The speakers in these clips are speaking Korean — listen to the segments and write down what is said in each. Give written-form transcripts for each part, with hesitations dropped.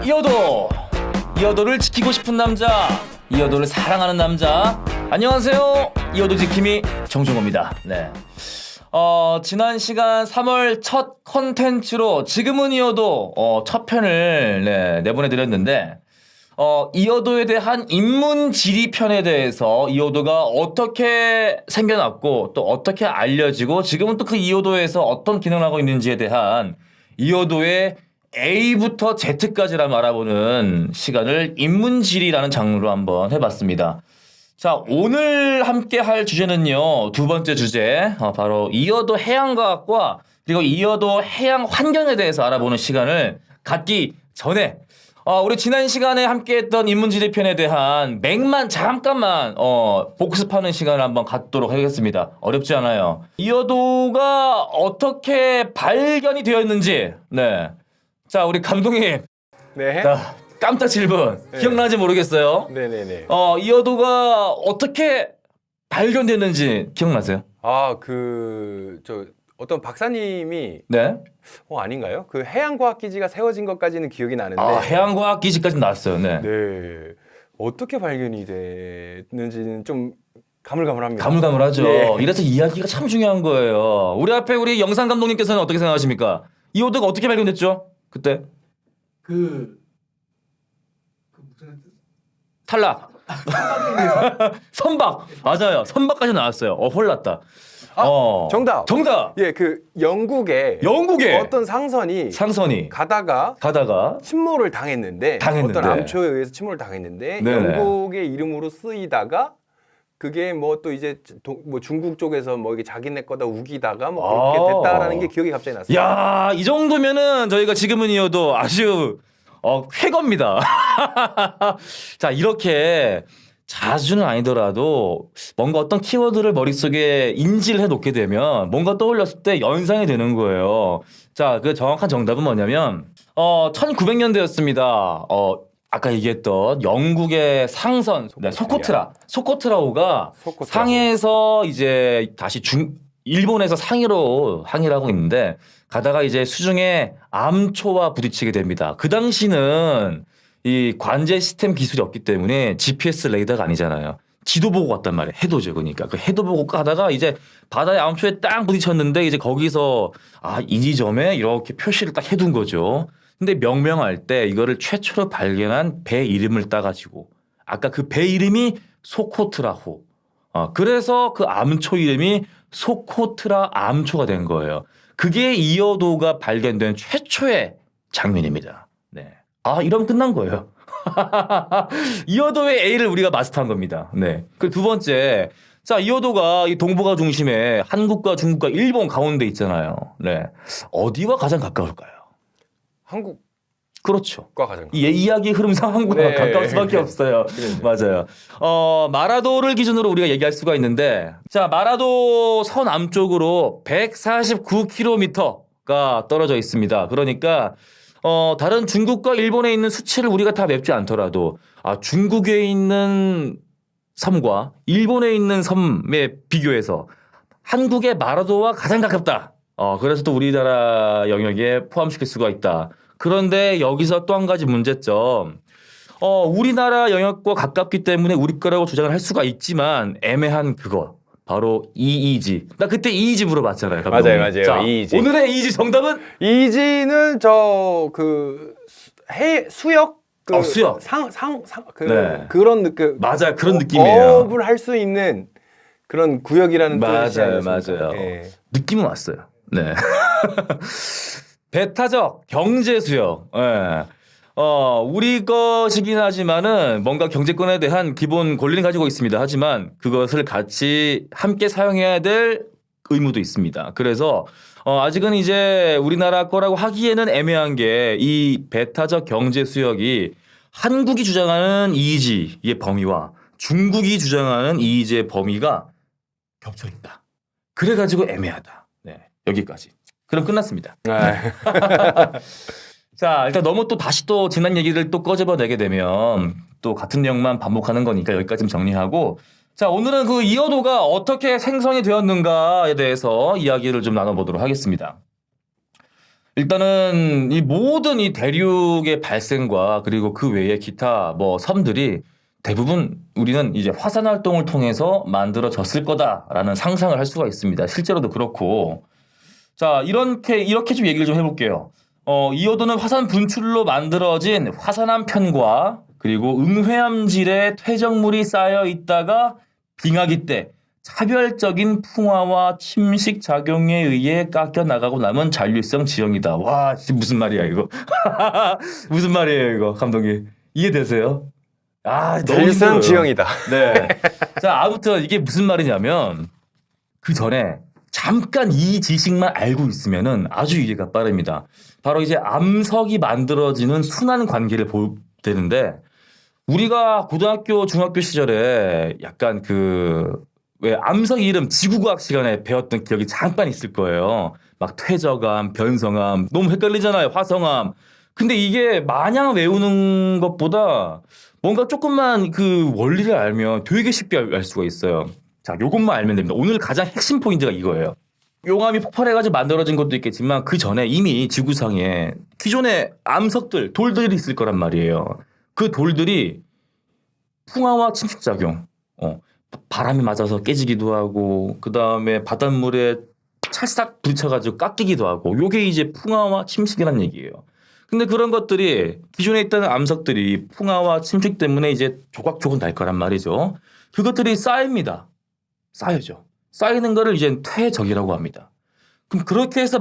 이어도 이어도를 지키고 싶은 남자, 이어도를 사랑하는 남자. 안녕하세요, 이어도 지킴이 정종호입니다. 네. 지난 시간 3월 첫 컨텐츠로 지금은 이어도 첫 편을 내보내드렸는데 이어도에 대한 인문 지리 편에 대해서 이어도가 어떻게 생겨났고 또 어떻게 알려지고 지금은 또 그 이어도에서 어떤 기능을 하고 있는지에 대한 이어도의 A부터 Z까지를 알아보는 시간을 인문지리라는 장르로 한번 해봤습니다. 자, 오늘 함께 할 주제는요, 두 번째 주제, 바로 이어도 해양과학과 그리고 이어도 해양 환경에 대해서 알아보는 시간을 갖기 전에 우리 지난 시간에 함께 했던 인문지리 편에 대한 맥만 잠깐만 복습하는 시간을 한번 갖도록 하겠습니다. 어렵지 않아요. 이어도가 어떻게 발견이 되었는지, 네. 자, 우리 감독님. 네. 자, 깜짝 질문. 네. 기억나지 모르겠어요. 네네네. 이어도가 어떻게 발견됐는지 기억나세요? 어떤 박사님이 네. 아닌가요? 그 해양과학기지가 세워진 것까지는 기억이 나는데. 해양과학 기지까지 나왔어요. 네. 네. 어떻게 발견이 됐는지는 좀 가물가물합니다. 가물가물하죠. 네. 이래서 이야기가 참 중요한 거예요. 우리 앞에 우리 영상 감독님께서는 어떻게 생각하십니까? 이어도가 어떻게 발견됐죠? 그때? 무슨 탈락. 선박. 맞아요. 선박까지 나왔어요. 홀랐다. 정답. 정답. 예, 그 영국에 영국에 어떤 상선이 가다가 침몰을 당했는데 어떤 암초에 의해서 침몰을 당했는데 네네. 영국의 이름으로 쓰이다가 그게 뭐 또 이제 중국 쪽에서 뭐 이게 자기네 거다 우기다가 뭐 그렇게 됐다라는 게 기억이 갑자기 났어요. 야, 이 정도면은 저희가 지금은 이어도 아주 쾌거입니다. 자, 이렇게 자주는 아니더라도 뭔가 어떤 키워드를 머릿속에 인지를 해놓게 되면 뭔가 떠올렸을 때 연상이 되는 거예요. 자, 그 정확한 정답은 뭐냐면 1900년대였습니다. 아까 얘기했던 영국의 상선 소코트라호가 상해에서 이제 다시 일본에서 상해로 항해를 하고 있는데 가다가 이제 수중에 암초와 부딪히게 됩니다. 그 당시는 이 관제 시스템 기술이 없기 때문에 GPS 레이더가 아니잖아요. 지도 보고 갔단 말이에요. 해도죠. 그러니까 그 해도 보고 가다가 이제 바다의 암초에 딱 부딪혔는데 이제 거기서 이 지점에 이렇게 표시를 딱 해둔 거죠. 근데 명명할 때 이거를 최초로 발견한 배 이름을 따가지고 아까 그 배 이름이 소코트라호. 그래서 그 암초 이름이 소코트라 암초가 된 거예요. 그게 이어도가 발견된 최초의 장면입니다. 네. 이러면 끝난 거예요. 이어도의 A를 우리가 마스터한 겁니다. 네. 그 두 번째. 자, 이어도가 이 동북아 중심에 한국과 중국과 일본 가운데 있잖아요. 네. 어디와 가장 가까울까요? 한국과 그렇죠. 가장 이 이야기 흐름상 한국과 가까울 수밖에 없어요. 맞아요. 마라도를 기준으로 우리가 얘기할 수가 있는데, 자, 마라도 서남쪽으로 149km가 떨어져 있습니다. 그러니까 다른 중국과 일본에 있는 수치를 우리가 다 맵지 않더라도 중국에 있는 섬과 일본에 있는 섬에 비교해서 한국의 마라도와 가장 가깝다. 그래서 또 우리나라 영역에 포함시킬 수가 있다. 그런데 여기서 또 한 가지 문제점. 우리나라 영역과 가깝기 때문에 우리 거라고 주장을 할 수가 있지만 애매한 그거. 바로 EEG. 나 그때 EEG 물어봤잖아요. 감독님. 맞아요. 자, EEG. 오늘의 EEG 정답은? EEG는 수역 수역. 그런 느낌. 맞아요. 그런 느낌이에요. 어업을 할 수 있는 그런 구역이라는 뜻이 아니었습니까? 맞아요. 예. 느낌은 왔어요. 네. 배타적 경제 수역. 예. 우리 것이긴 하지만은 뭔가 경제권에 대한 기본 권리는 가지고 있습니다. 하지만 그것을 같이 함께 사용해야 될 의무도 있습니다. 그래서 아직은 이제 우리나라 거라고 하기에는 애매한 게 이 배타적 경제 수역이 한국이 주장하는 EEG의 범위와 중국이 주장하는 EEG의 범위가 겹쳐 있다. 그래가지고 애매하다. 네, 여기까지. 그럼 끝났습니다. 자, 일단 너무 또 다시 또 지난 얘기를 또 꺼집어내게 되면 또 같은 내용만 반복하는 거니까 여기까지 좀 정리하고, 자, 오늘은 그 이어도가 어떻게 생성이 되었는가에 대해서 이야기를 좀 나눠보도록 하겠습니다. 일단은 이 모든 이 대륙의 발생과 그리고 그 외에 기타 뭐 섬들이 대부분 우리는 이제 화산 활동을 통해서 만들어졌을 거다라는 상상을 할 수가 있습니다. 실제로도 그렇고. 자, 이렇게 좀 얘기를 좀 해볼게요. 이오도는 화산 분출로 만들어진 화산암 편과 그리고 응회암질에 퇴적물이 쌓여 있다가 빙하기 때 차별적인 풍화와 침식 작용에 의해 깎여 나가고 남은 잔류성 지형이다. 와, 무슨 말이야 이거? 무슨 말이에요 이거, 감독님? 이해되세요? 아, 너무 잔류성 힘들어요. 지형이다. 네. 자, 아무튼 이게 무슨 말이냐면 그 전에 잠깐 이 지식만 알고 있으면은 아주 이해가 빠릅니다. 바로 이제 암석이 만들어지는 순환 관계를 되는데 우리가 고등학교, 중학교 시절에 약간 왜 암석 이름 지구과학 시간에 배웠던 기억이 잠깐 있을 거예요. 막 퇴적암, 변성암, 너무 헷갈리잖아요. 화성암. 근데 이게 마냥 외우는 것보다 뭔가 조금만 그 원리를 알면 되게 쉽게 알 수가 있어요. 자, 요것만 알면 됩니다. 오늘 가장 핵심 포인트가 이거예요. 용암이 폭발해가지고 만들어진 것도 있겠지만 그 전에 이미 지구상에 기존의 암석들, 돌들이 있을 거란 말이에요. 그 돌들이 풍화와 침식작용, 바람이 맞아서 깨지기도 하고 그 다음에 바닷물에 찰싹 부딪혀가지고 깎이기도 하고 요게 이제 풍화와 침식이란 얘기예요. 근데 그런 것들이 기존에 있던 암석들이 풍화와 침식 때문에 이제 조각조각 날 거란 말이죠. 그것들이 쌓입니다. 쌓여죠. 쌓이는 거를 이제 퇴적이라고 합니다. 그럼 그렇게 해서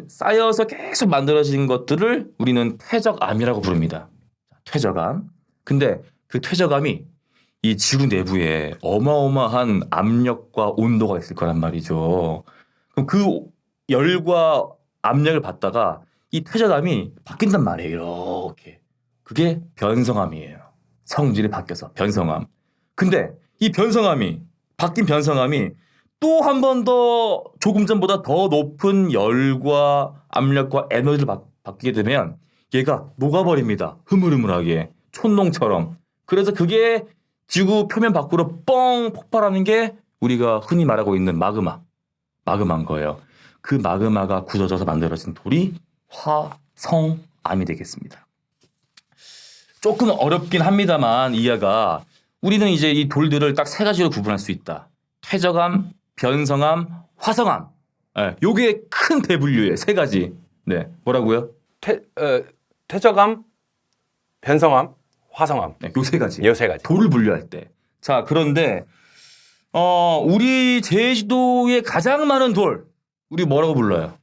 쌓여서 계속 만들어진 것들을 우리는 퇴적암이라고 부릅니다. 퇴적암. 근데 그 퇴적암이 이 지구 내부에 어마어마한 압력과 온도가 있을 거란 말이죠. 그럼 그 열과 압력을 받다가 이 퇴적암이 바뀐단 말이에요. 이렇게. 그게 변성암이에요. 성질이 바뀌어서 변성암. 근데 이 바뀐 변성암이 또 한 번 더 조금 전보다 더 높은 열과 압력과 에너지를 받게 되면 얘가 녹아버립니다. 흐물흐물하게. 촌농처럼. 그래서 그게 지구 표면 밖으로 뻥 폭발하는 게 우리가 흔히 말하고 있는 마그마인 거예요. 그 마그마가 굳어져서 만들어진 돌이 화성암이 되겠습니다. 조금 어렵긴 합니다만 이해가 우리는 이제 이 돌들을 딱 세 가지로 구분할 수 있다. 퇴적암, 변성암, 화성암. 네, 요게 큰 대분류예요. 세 가지. 네, 뭐라고요? 퇴적암, 변성암, 화성암. 네, 요 세 가지. 요 세 가지. 돌을 분류할 때. 자, 그런데 우리 제주도에 가장 많은 돌 우리 뭐라고 불러요?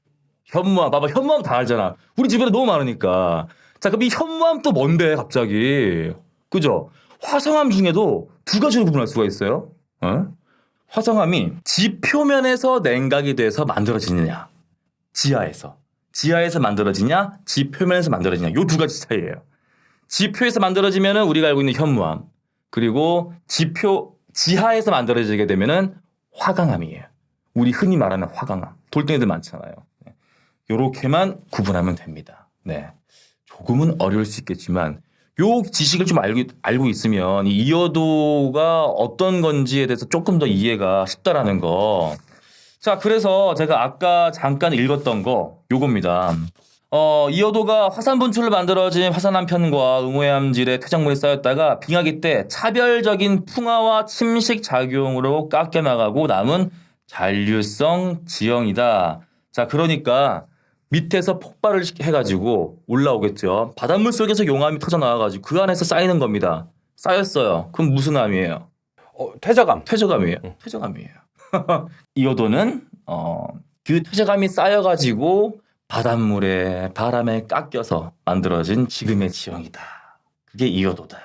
현무암. 봐봐, 현무암 다 알잖아. 우리 집에 너무 많으니까. 자, 그럼 이 현무암 또 뭔데 갑자기? 그죠? 화성암 중에도 두 가지로 구분할 수가 있어요. 화성암이 지표면에서 냉각이 돼서 만들어지느냐, 지하에서 만들어지냐, 지표면에서 만들어지냐, 요 두 가지 차이예요. 지표에서 만들어지면은 우리가 알고 있는 현무암, 그리고 지하에서 만들어지게 되면은 화강암이에요. 우리 흔히 말하는 화강암. 돌덩이들 많잖아요. 요렇게만 구분하면 됩니다. 네. 조금은 어려울 수 있겠지만 요 지식을 좀 알고 있으면 이 이어도가 어떤 건지에 대해서 조금 더 이해가 쉽다라는 거. 자, 그래서 제가 아까 잠깐 읽었던 거 요겁니다. 이어도가 화산 분출로 만들어진 화산암 편과 응호암질에 퇴적물이 쌓였다가 빙하기 때 차별적인 풍화와 침식 작용으로 깎여 나가고 남은 잔류성 지형이다. 자, 그러니까 밑에서 폭발을 해가지고 올라오겠죠. 바닷물 속에서 용암이 터져 나와가지고 그 안에서 쌓이는 겁니다. 쌓였어요. 그럼 무슨 암이에요? 퇴적암. 퇴적암이에요. 이어도는 그 퇴적암이 쌓여가지고 바닷물에 바람에 깎여서 만들어진 지금의 지형이다. 그게 이어도다.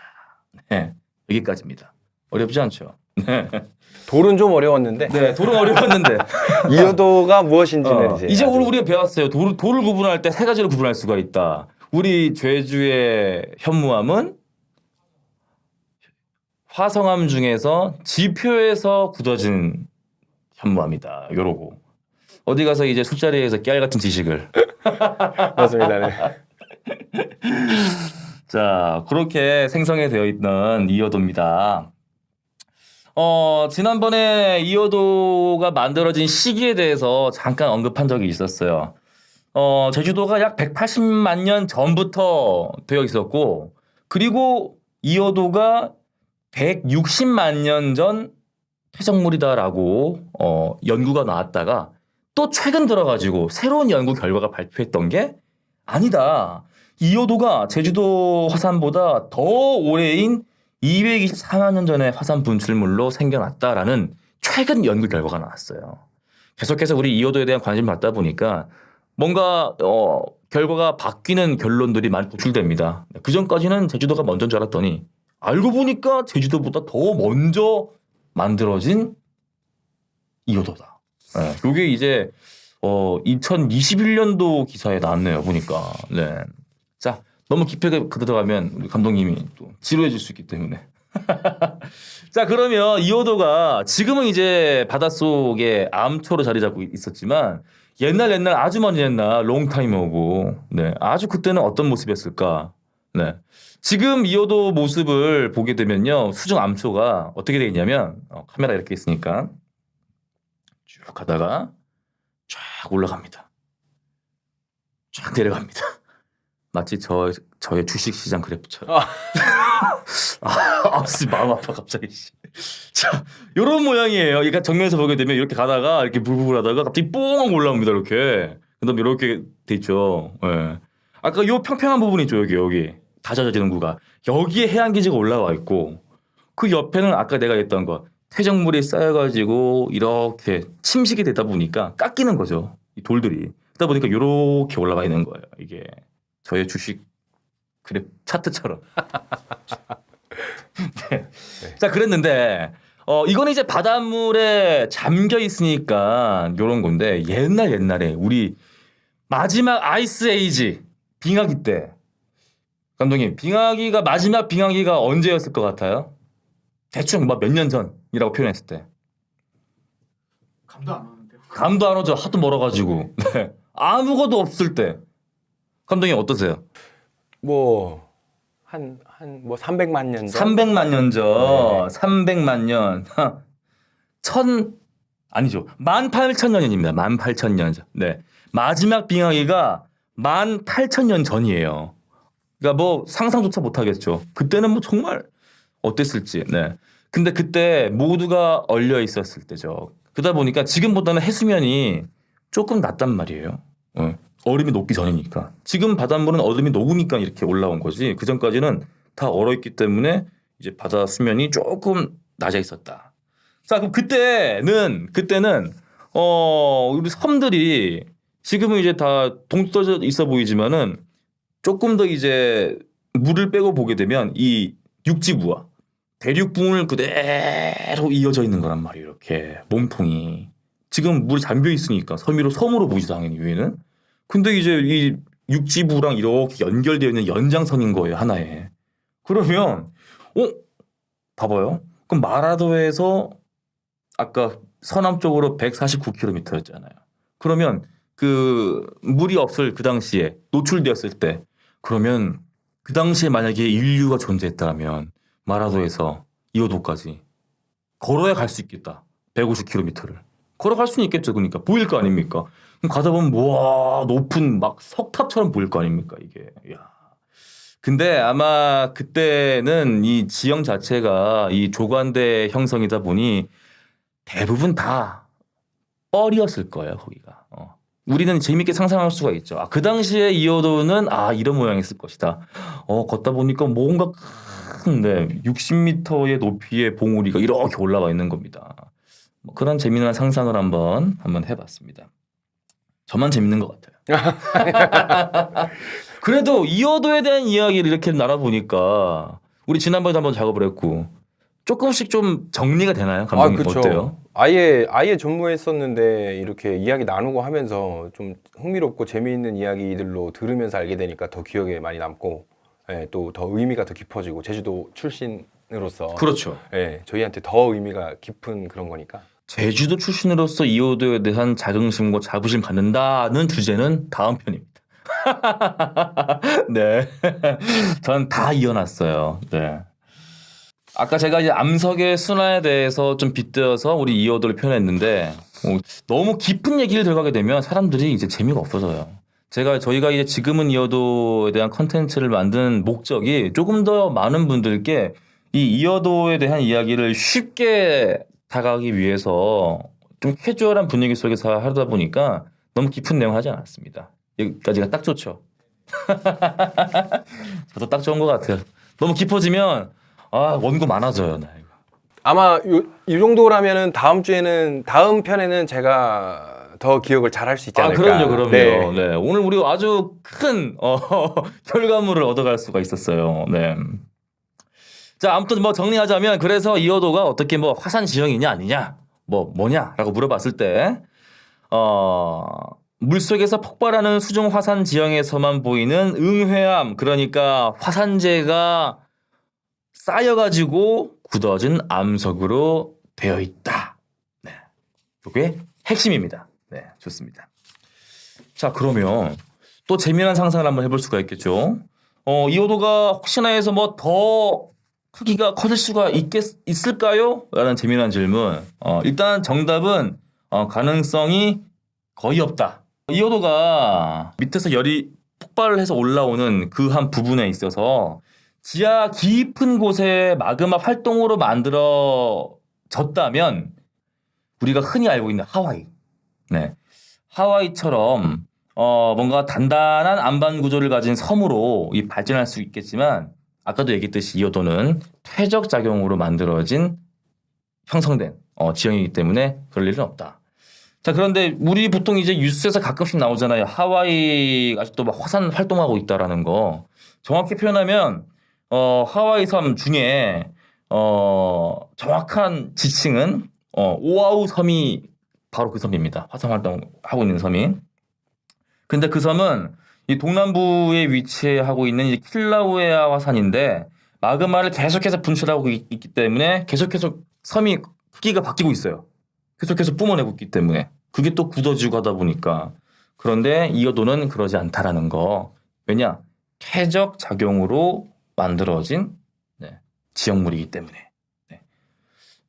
네, 여기까지입니다. 어렵지 않죠? 네. 돌은 좀 어려웠는데. 네, 돌은 어려웠는데. 이어도가 무엇인지는 이제 오늘 우리가 배웠어요. 돌을 구분할 때 세 가지로 구분할 수가 있다. 우리 제주의 현무암은 화성암 중에서 지표에서 굳어진 현무암이다. 요러고. 어디 가서 이제 술자리에서 깨알 같은 지식을. 맞습니다. 네. 자, 그렇게 생성이 되어 있는 이어도입니다. 지난번에 이어도가 만들어진 시기에 대해서 잠깐 언급한 적이 있었어요. 제주도가 약 180만 년 전부터 되어 있었고, 그리고 이어도가 160만 년 전 퇴적물이다라고 연구가 나왔다가 또 최근 들어가지고 새로운 연구 결과가 발표했던 게 아니다. 이어도가 제주도 화산보다 더 오래인 224만 년 전에 화산 분출물로 생겨났다라는 최근 연구 결과가 나왔어요. 계속해서 우리 이어도에 대한 관심을 받다 보니까 뭔가 결과가 바뀌는 결론들이 많이 도출됩니다. 그 전까지는 제주도가 먼저인 줄 알았더니 알고 보니까 제주도보다 더 먼저 만들어진 이어도다. 네, 이게 이제 2021년도 기사에 나왔네요. 보니까. 네. 자, 너무 깊게 들어가면 우리 감독님이 또 지루해질 수 있기 때문에. 자, 그러면 이어도가 지금은 이제 바닷속에 암초로 자리 잡고 있었지만 옛날 아주 먼 옛날 롱타임 오고 네, 아주 그때는 어떤 모습이었을까? 네. 지금 이어도 모습을 보게 되면요. 수중 암초가 어떻게 되어 있냐면 카메라 이렇게 있으니까 쭉 가다가 쫙 올라갑니다. 쫙 내려갑니다. 마치 저의 주식시장 그래프처럼. 마음 아파 갑자기. 자, 요런 모양이에요. 그러니까 정면에서 보게 되면 이렇게 가다가 이렇게 불불 하다가 갑자기 뽕 올라옵니다. 이렇게. 그다음에 이렇게 돼 있죠. 예. 아까 요 평평한 부분이 있죠. 여기. 다 젖어지는 구가. 여기에 해양기지가 올라와 있고 그 옆에는 아까 내가 했던 거 퇴적물이 쌓여가지고 이렇게 침식이 되다 보니까 깎이는 거죠. 이 돌들이. 그러다 보니까 이렇게 올라와 있는 거예요. 이게 저의 주식 그래 차트처럼. 네. 자, 그랬는데 이거는 이제 바닷물에 잠겨 있으니까 요런 건데 옛날에 우리 마지막 아이스 에이지 빙하기 때 감독님 마지막 빙하기가 언제였을 것 같아요? 대충 몇 년 전이라고 표현했을 때. 감도 안 오는데요. 감도 안 오죠. 하도 멀어가지고. 네. 아무것도 없을 때. 감독님 어떠세요? 뭐 300만 년 전. 300만 년 전. 네. 300만 년. 아니죠. 18,000년입니다. 18,000년 전. 네. 마지막 빙하기가 18,000년 전이에요. 그러니까 뭐 상상조차 못 하겠죠. 그때는 뭐 정말 어땠을지. 네. 근데 그때 모두가 얼려 있었을 때죠. 그러다 보니까 지금보다는 해수면이 조금 낮단 말이에요. 얼음이 녹기 전이니까. 지금 바닷물은 얼음이 녹으니까 이렇게 올라온 거지. 그 전까지는 다 얼어있기 때문에 이제 바다 수면이 조금 낮아 있었다. 자, 그럼 그때는 우리 섬들이 지금은 이제 다 동떨어져 있어 보이지만은 조금 더 이제 물을 빼고 보게 되면 이 육지부와 대륙붕을 그대로 이어져 있는 거란 말이에요. 이렇게 몸통이. 지금 물이 잠겨 있으니까 섬으로 보이죠, 당연히 위에는. 근데 이제 이 육지부랑 이렇게 연결되어 있는 연장선인 거예요, 하나에. 그러면 봐봐요. 그럼 마라도에서 아까 서남쪽으로 149km였잖아요. 그러면 그 물이 없을 그 당시에 노출되었을 때 그러면 그 당시에 만약에 인류가 존재했다면 마라도에서 이어도까지 걸어야 갈 수 있겠다. 150km를. 걸어갈 수는 있겠죠. 그러니까 보일 거 아닙니까? 그럼 가다 보면 와 높은 막 석탑처럼 보일 거 아닙니까 이게. 야. 근데 아마 그때는 이 지형 자체가 이 조관대 형성이다 보니 대부분 다 뻘이었을 거예요 거기가. 우리는 재밌게 상상할 수가 있죠. 그 당시에 이어도는 이런 모양이었을 것이다. 걷다 보니까 뭔가 큰 60m의 높이의 봉우리가 이렇게 올라와 있는 겁니다. 뭐 그런 재미난 상상을 한번 해봤습니다. 저만 재밌는 것 같아요. 그래도 이어도에 대한 이야기를 이렇게 나눠보니까 우리 지난번에도 한번 작업을 했고 조금씩 좀 정리가 되나요? 감독님 그쵸. 어때요? 아예 전무했었는데 이렇게 이야기 나누고 하면서 좀 흥미롭고 재미있는 이야기들로 들으면서 알게 되니까 더 기억에 많이 남고 또 더 의미가 더 깊어지고 제주도 출신으로서 그렇죠. 저희한테 더 의미가 깊은 그런 거니까. 제주도 출신으로서 이어도에 대한 자긍심과 자부심 갖는다는 주제는 다음 편입니다. 네. 전 다 이어놨어요. 네. 아까 제가 이제 암석의 순화에 대해서 좀 빗대어서 우리 이어도를 표현했는데 너무 깊은 얘기를 들어가게 되면 사람들이 이제 재미가 없어져요. 저희가 이제 지금은 이어도에 대한 컨텐츠를 만든 목적이 조금 더 많은 분들께 이 이어도에 대한 이야기를 쉽게 다가가기 위해서 좀 캐주얼한 분위기 속에서 하다 보니까 너무 깊은 내용 하지 않았습니다. 여기까지가 딱 좋죠. 저도 딱 좋은 것 같아요. 너무 깊어지면 원고 많아져요. 나 이거. 아마 이 정도라면은 다음 편에는 제가 더 기억을 잘 할 수 있지 않을까. 그럼요. 네. 네. 오늘 우리 아주 큰 결과물을 얻어갈 수가 있었어요. 네. 자, 아무튼 뭐 정리하자면 그래서 이어도가 어떻게 뭐 화산 지형이냐 아니냐 뭐냐라고 물어봤을 때 물속에서 폭발하는 수중 화산 지형에서만 보이는 응회암, 그러니까 화산재가 쌓여가지고 굳어진 암석으로 되어 있다. 네, 이게 핵심입니다. 네, 좋습니다. 자, 그러면 또 재미난 상상을 한번 해볼 수가 있겠죠. 이호도가 혹시나 해서 뭐 더 크기가 커질 수가 있을까요? 라는 재미난 질문. 일단 정답은 가능성이 거의 없다. 이호도가 밑에서 열이 폭발을 해서 올라오는 그 한 부분에 있어서 지하 깊은 곳에 마그마 활동으로 만들어졌다면 우리가 흔히 알고 있는 하와이, 네, 하와이처럼 뭔가 단단한 안반 구조를 가진 섬으로 발전할 수 있겠지만 아까도 얘기했듯이 이어도는 퇴적 작용으로 만들어진 형성된 지형이기 때문에 그럴 일은 없다. 자, 그런데 우리 보통 이제 뉴스에서 가끔씩 나오잖아요. 하와이 아직도 막 화산 활동하고 있다라는 거. 정확히 표현하면 하와이 섬 중에 정확한 지칭은 오아우 섬이 바로 그 섬입니다. 화산 활동하고 있는 섬이. 근데 그 섬은 이 동남부에 위치하고 있는 이 킬라우에아 화산인데 마그마를 계속해서 분출하고 있기 때문에 계속해서 섬이 크기가 바뀌고 있어요. 계속해서 뿜어내고 있기 때문에 그게 또 굳어지고 하다 보니까. 그런데 이어도는 그러지 않다라는 거. 왜냐? 퇴적 작용으로 만들어진 지형물이기 때문에. 네.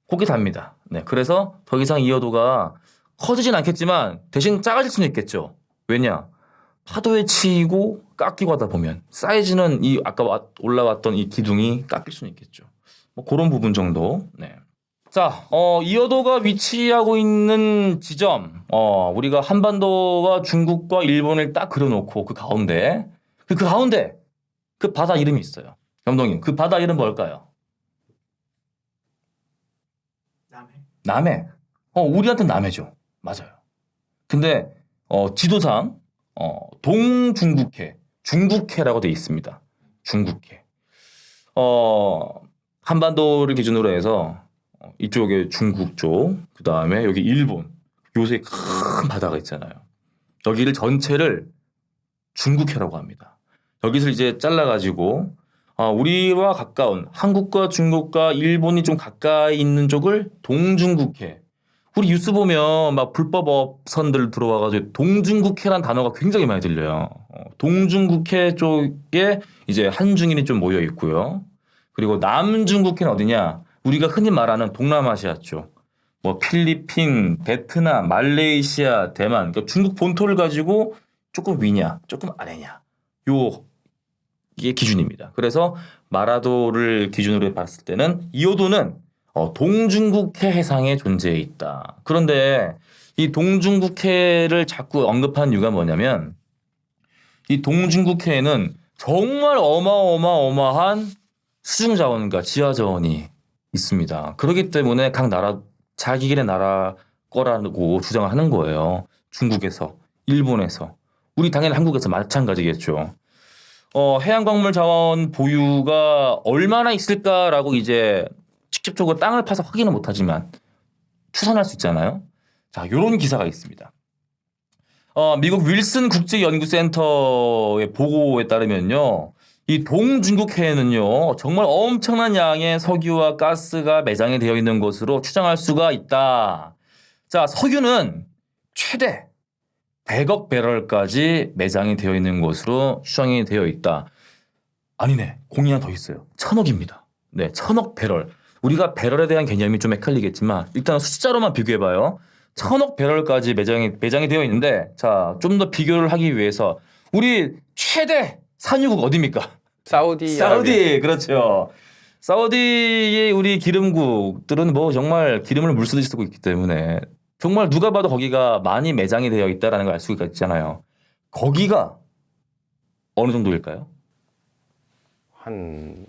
그게 답니다. 네. 그래서 더 이상 이어도가 커지진 않겠지만 대신 작아질 수는 있겠죠. 왜냐? 파도에 치이고 깎이고 하다 보면 사이즈는 이 아까 올라왔던 이 기둥이 깎일 수는 있겠죠. 뭐 그런 부분 정도. 네. 자, 이어도가 위치하고 있는 지점, 우리가 한반도와 중국과 일본을 딱 그려놓고 그 가운데 그 바다 이름이 있어요. 감독님, 그 바다 이름 뭘까요? 남해. 우리한테는 남해죠. 맞아요. 근데 지도상 동중국해, 중국해라고 돼 있습니다. 중국해. 한반도를 기준으로 해서 이쪽에 중국 쪽, 그 다음에 여기 일본, 요새 큰 바다가 있잖아요. 여기를 전체를 중국해라고 합니다. 여기서 이제 잘라가지고 우리와 가까운 한국과 중국과 일본이 좀 가까이 있는 쪽을 동중국해. 우리 뉴스 보면 막 불법 업선들 들어와가지고 동중국해란 단어가 굉장히 많이 들려요. 동중국해 쪽에 이제 한중인이 좀 모여 있고요. 그리고 남중국해는 어디냐? 우리가 흔히 말하는 동남아시아 쪽. 뭐 필리핀, 베트남, 말레이시아, 대만. 그러니까 중국 본토를 가지고 조금 위냐, 조금 아래냐. 이게 기준입니다. 그래서 마라도를 기준으로 봤을 때는 이호도는 동중국해 해상에 존재해 있다. 그런데 이 동중국해를 자꾸 언급한 이유가 뭐냐면 이 동중국해에는 정말 어마어마한 수중 자원과 지하 자원이 있습니다. 그렇기 때문에 각 나라 자기네 나라 거라고 주장을 하는 거예요. 중국에서, 일본에서, 우리 당연히 한국에서 마찬가지겠죠. 해양광물 자원 보유가 얼마나 있을까라고 이제 직접적으로 땅을 파서 확인은 못하지만 추산할 수 있잖아요. 자, 이런 기사가 있습니다. 미국 윌슨 국제연구센터의 보고에 따르면요. 이 동중국해에는요. 정말 엄청난 양의 석유와 가스가 매장이 되어 있는 것으로 추정할 수가 있다. 자, 석유는 최대 100억 배럴까지 매장이 되어 있는 것으로 추정이 되어 있다. 아니네. 공이 하나 더 있어요. 1000억입니다. 네, 1000억 배럴. 우리가 배럴에 대한 개념이 좀 헷갈리겠지만 일단 숫자로만 비교해봐요. 1000억 배럴까지 매장이 되어 있는데 자, 좀 더 비교를 하기 위해서 우리 최대 산유국 어디입니까? 사우디 사우디, 그렇죠. 사우디의 우리 기름국들은 뭐 정말 기름을 물쓰듯이 쓰고 있기 때문에 정말 누가 봐도 거기가 많이 매장이 되어 있다라는 걸 알 수가 있잖아요. 거기가 어느 정도일까요? 한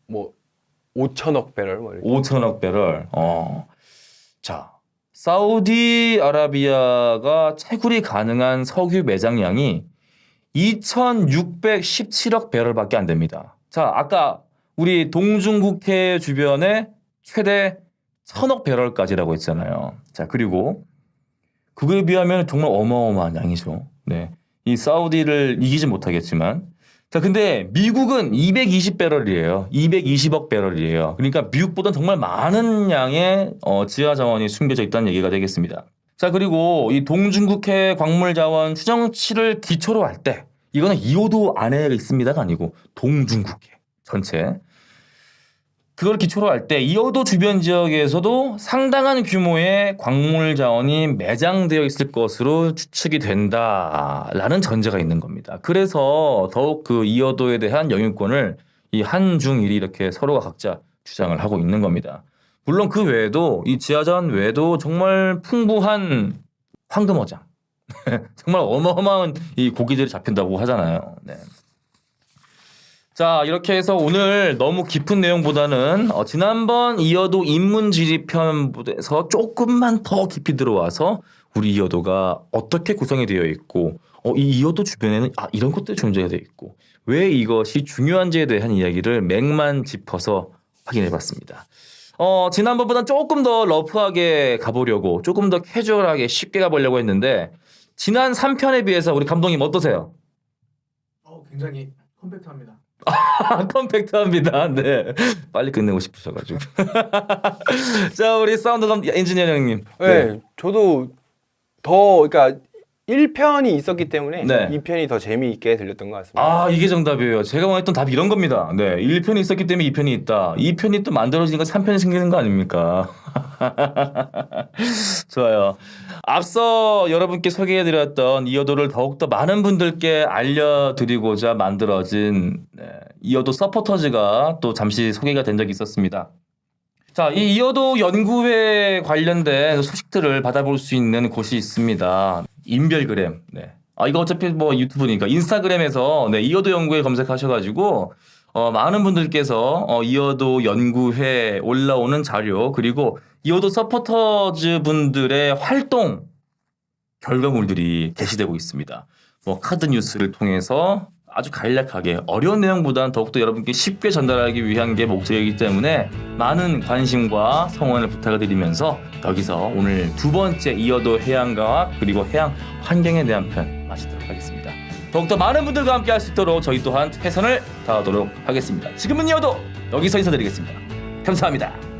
뭐 5천억 배럴 뭐 이렇게. 5천억 배럴. 자, 사우디아라비아가 채굴이 가능한 석유 매장량이 2,617억 배럴밖에 안 됩니다. 자, 아까 우리 동중국해 주변에 최대 1,000억 배럴까지라고 했잖아요. 자, 그리고 그거에 비하면 정말 어마어마한 양이죠. 네, 이 사우디를 이기지 못하겠지만, 자, 근데 미국은 220배럴이에요. 220억 배럴이에요. 그러니까 미국보다는 정말 많은 양의 지하 자원이 숨겨져 있다는 얘기가 되겠습니다. 자, 그리고 이 동중국해 광물 자원 추정치를 기초로 할 때, 이거는 이호도 안에 있습니다가 아니고 동중국해 전체. 그걸 기초로 할 때 이호도 주변 지역에서도 상당한 규모의 광물 자원이 매장되어 있을 것으로 추측이 된다라는 전제가 있는 겁니다. 그래서 더욱 그 이호도에 대한 영유권을 이 한중일이 이렇게 서로가 각자 주장을 하고 있는 겁니다. 물론 그 외에도 이 지하자원 외에도 정말 풍부한 황금어장, 정말 어마어마한 이 고기들이 잡힌다고 하잖아요. 네. 자, 이렇게 해서 오늘 너무 깊은 내용보다는 지난번 이어도 인문지리편에서 조금만 더 깊이 들어와서 우리 이어도가 어떻게 구성이 되어 있고 이 이어도 주변에는 이런 것들이 존재가 되어 있고 왜 이것이 중요한지에 대한 이야기를 맥만 짚어서 확인해봤습니다. 지난번보다는 조금 더 러프하게 가보려고 조금 더 캐주얼하게 쉽게 가보려고 했는데 지난 3편에 비해서 우리 감독님 어떠세요? 굉장히 컴팩트합니다. 컴팩트합니다. 네, 빨리 끝내고 싶으셔가지고. 자, 우리 사운드 엔지니어 형님. 네, 저도 더 그러니까 1편이 있었기 때문에 네. 2편이 더 재미있게 들렸던 것 같습니다. 이게 정답이에요. 제가 원했던 답이 이런 겁니다. 네, 1편이 있었기 때문에 2편이 있다. 2편이 또 만들어지니까 3편이 생기는 거 아닙니까? 좋아요. 앞서 여러분께 소개해드렸던 이어도를 더욱더 많은 분들께 알려드리고자 만들어진 이어도 서포터즈가 또 잠시 소개가 된 적이 있었습니다. 자, 이 이어도 연구회 관련된 소식들을 받아볼 수 있는 곳이 있습니다. 인별그램. 네. 이거 어차피 뭐 유튜브니까 인스타그램에서 이어도 연구회 검색하셔가지고 많은 분들께서 이어도 연구회 올라오는 자료 그리고 이어도 서포터즈 분들의 활동 결과물들이 게시되고 있습니다. 뭐 카드 뉴스를 통해서 아주 간략하게 어려운 내용보다는 더욱더 여러분께 쉽게 전달하기 위한 게 목적이기 때문에 많은 관심과 성원을 부탁을 드리면서 여기서 오늘 두 번째 이어도 해양과학 그리고 해양 환경에 대한 편 마치도록 하겠습니다. 더욱더 많은 분들과 함께 할 수 있도록 저희 또한 최선을 다하도록 하겠습니다. 지금은 이어도 여기서 인사드리겠습니다. 감사합니다.